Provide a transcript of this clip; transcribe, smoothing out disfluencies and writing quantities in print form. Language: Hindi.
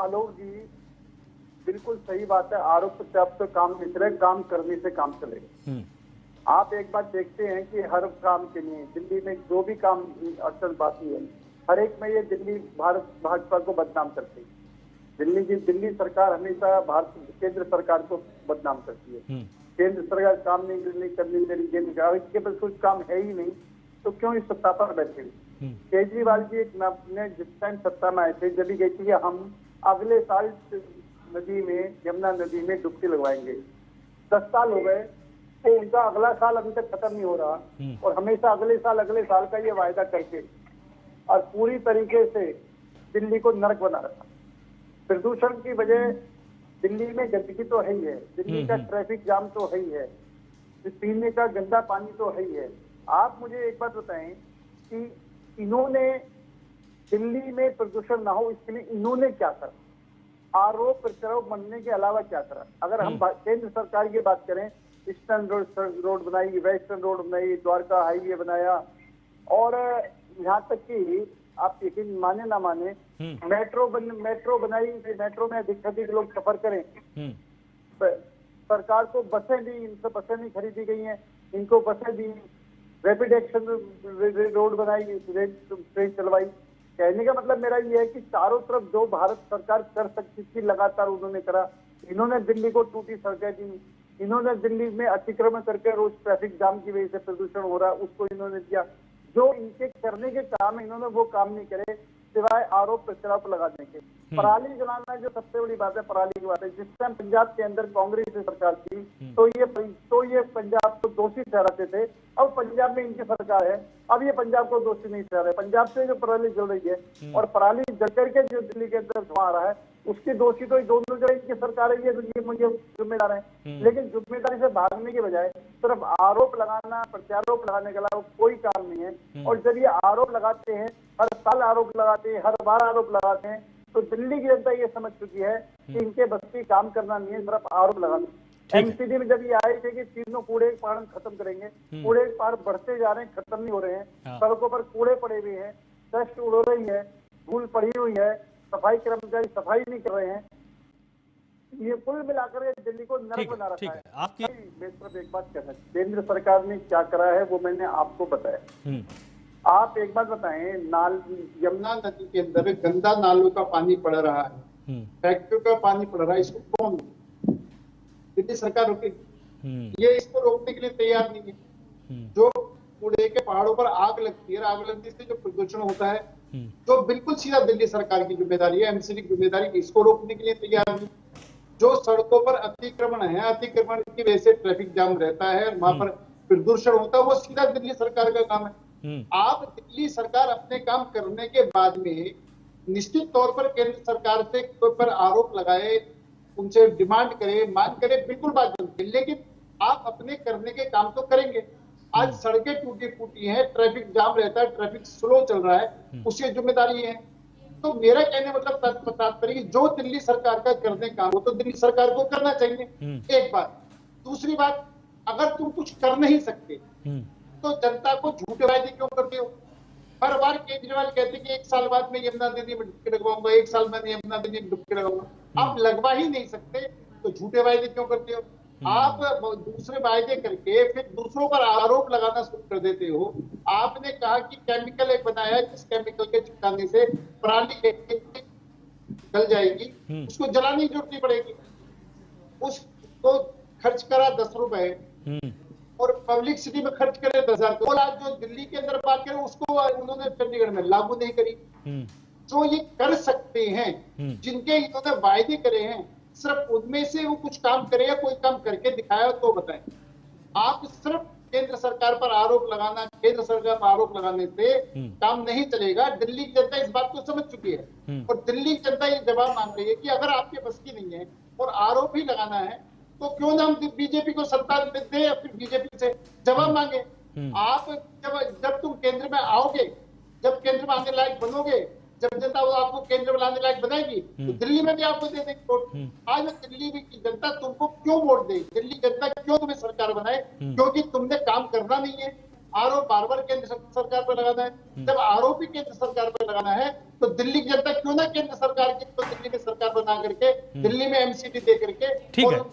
आलोक जी, बिल्कुल सही बात है। आरोप प्रत्यारोप से काम नहीं चले, काम करने से काम चलेगा। आप एक बात देखते हैं कि हर काम के लिए दिल्ली में जो भी काम असल बात है, हर एक में ये दिल्ली भारत भाजपा को बदनाम करती है। दिल्ली सरकार हमेशा भारत केंद्र सरकार को बदनाम करती है। केंद्र सरकार काम नहीं करने दे रही, इसके पास कुछ काम है ही नहीं, तो क्यों इस सत्ता पर बैठे हुए। केजरीवाल जी ने जिस टाइम सत्ता में आए थे, जब भी गई थी हम अगले साल नदी में, यमुना नदी में डुबकी लगवाएंगे। 10 साल हो गए, तो उनका अगला साल अभी तक खत्म नहीं हो रहा, और हमेशा अगले साल का ये वायदा करके और पूरी तरीके से दिल्ली को नर्क बना रखा। प्रदूषण की वजह दिल्ली में गंदगी तो है ही है, दिल्ली का ट्रैफिक जाम तो है ही है, पीने का गंदा पानी तो है ही है। आप मुझे एक बात बताएं कि इन्होंने दिल्ली में प्रदूषण ना हो इसके लिए इन्होंने क्या करा, आरोप प्रत्यारोप बनने के अलावा क्या करा। अगर हम केंद्र सरकार की बात करें, ईस्टर्न रोड बनाई, वेस्टर्न रोड बनाई, द्वारका हाईवे बनाया, और यहाँ तक कि आप यकीन माने ना माने मेट्रो बनाई, मेट्रो में अधिक लोग सफर करें। सरकार को बसें दी, इनसे बसें नहीं खरीदी गई हैं, इनको बसें दी, रैपिड एक्शन रोड बनाई, ट्रेन चलवाई। कहने का मतलब मेरा ये है कि चारों तरफ जो भारत सरकार कर सकती थी लगातार उन्होंने करा। इन्होंने दिल्ली को टूटी सड़कें दी, इन्होंने दिल्ली में अतिक्रमण करके रोज ट्रैफिक जाम की वजह से प्रदूषण हो रहा है उसको इन्होंने दिया। जो इनके करने के काम है इन्होंने वो काम नहीं करे, सिवाय आरोप प्रत्यारोप लगाने के। पराली जलाना जो सबसे बड़ी बात है, पराली की बात है। जिस टाइम पंजाब के अंदर कांग्रेस की सरकार थी तो ये पंजाब को दोषी ठहराते थे। अब पंजाब में इनकी सरकार है, अब ये पंजाब को दोषी नहीं ठहरा रहे। पंजाब से जो पराली जल रही है और पराली जल करके जो दिल्ली के अंदर धुआं आ रहा है, उसकी दोषी तो दोनों जगह इनकी सरकार है, ये मुझे जिम्मेदार है। लेकिन जिम्मेदारी से भागने के बजाय सिर्फ आरोप लगाना, प्रत्यारोप लगाने के अलावा कोई काम नहीं है। और जब ये आरोप लगाते हैं, हर साल आरोप लगाते हैं, हर बार आरोप लगाते हैं, तो दिल्ली की जनता ये समझ चुकी है कि इनके बस की काम करना नहीं है, सिर्फ आरोप लगाना। एमसीडी में जब ये आए थे कि तीनों कूड़े पहाड़ खत्म करेंगे, कूड़े पहाड़ बढ़ते जा रहे हैं, खत्म नहीं हो रहे हैं। सड़कों पर कूड़े पड़े हुए हैं, डस्ट उड़ रही है, धूल पड़ी हुई है, सफाई कर्मचारी सफाई नहीं कर रहे हैं। ये कुल मिलाकर दिल्ली को नर्क बना रखा है। आपकी एक बात कहना, केंद्र सरकार ने क्या करा है वो मैंने आपको बताया। आप एक बात बताएं, यमुना नदी के अंदर गंदा नालों का पानी पड़ रहा है, फैक्ट्रियों का पानी पड़ रहा है, इसको कौन, दिल्ली सरकार रोकेगी? ये इसको रोकने के लिए तैयार नहीं है। जो कूड़े के पहाड़ों पर आग लगती है, आग लगने से जो प्रदूषण होता है, जो बिल्कुल सीधा दिल्ली सरकार की जिम्मेदारी है, एमसीडी की जिम्मेदारी, इसको रोकने के लिए तैयार नहीं। जो सड़कों पर अतिक्रमण है, अतिक्रमण की वजह से ट्रैफिक जाम रहता है, वहां पर प्रदूषण होता है, वो सीधा दिल्ली सरकार का काम है। आप दिल्ली सरकार अपने काम करने के बाद में निश्चित तौर पर केंद्र सरकार से पर आरोप लगाए, उनसे डिमांड करे, मांग करे, बिल्कुल बात बनती है, लेकिन आप अपने करने के काम तो करेंगे। आज सड़कें टूटी फूटी हैं, ट्रैफिक जाम रहता है, ट्रैफिक स्लो चल रहा है, उसकी जिम्मेदारी है। तो मेरा कहने मतलब तात्पर्य जो दिल्ली सरकार का करने काम हो तो दिल्ली सरकार को करना चाहिए, एक बात। दूसरी बात, अगर तुम कुछ कर नहीं सकते तो जनता को झूठे वायदे क्यों करते हो? हर बार केजरीवाल कहते कि 1 साल बाद में यमुना नदी में डुबकी लगवाऊंगा, 1 साल में यमुना नदी में डुबकी लगाऊंगा। आप लगवा ही नहीं सकते तो झूठे वायदे क्यों करते हो? आप दूसरे वायदे करके फिर दूसरों पर आरोप लगाना शुरू कर देते हो। आपने कहा कि केमिकल एक बनाया है जिस केमिकल के चिपकाने से पराली जल जाएगी, उसको जलाने की जरूरत नहीं पड़ेगी। उसको खर्च करा 10 रुपए और पब्लिक सिटी में खर्च करे 10,000। और आज जो दिल्ली के अंदर बात करें उसको उन्होंने चंडीगढ़ में लागू नहीं करी। जो ये कर सकते हैं, जिनके इन्होंने वायदे करे हैं, सिर्फ उनमें से वो कुछ काम करे या कोई काम करके दिखाया तो बताएं। आप सिर्फ केंद्र सरकार पर आरोप लगाना, केंद्र सरकार पर आरोप लगाने से काम नहीं चलेगा। दिल्ली की जनता इस बात को समझ चुकी है और दिल्ली की जनता ये जवाब मांग रही है कि अगर आपके बस की नहीं है और आरोप ही लगाना है तो क्यों ना हम बीजेपी को सत्ता दे या फिर बीजेपी से जवाब मांगे। आप जब तुम केंद्र में आओगे, जब केंद्र में आने लायक बनोगे, जब जनता वो आपको केंद्र में लाने लायक बनाएगी तो दिल्ली में भी आपको दे देगी वोट। आज दिल्ली की जनता तुमको क्यों वोट दे, दिल्ली जनता क्यों तुम्हें सरकार बनाए? क्योंकि तुमने काम करना नहीं है, आरोप बार बार केंद्र सरकार पर लगाना है। जब आरोप ही केंद्र सरकार पर लगाना है तो दिल्ली की जनता क्यों ना केंद्र सरकार की तो दिल्ली में सरकार बना करके, दिल्ली में एमसीडी दे करके ठीक है। और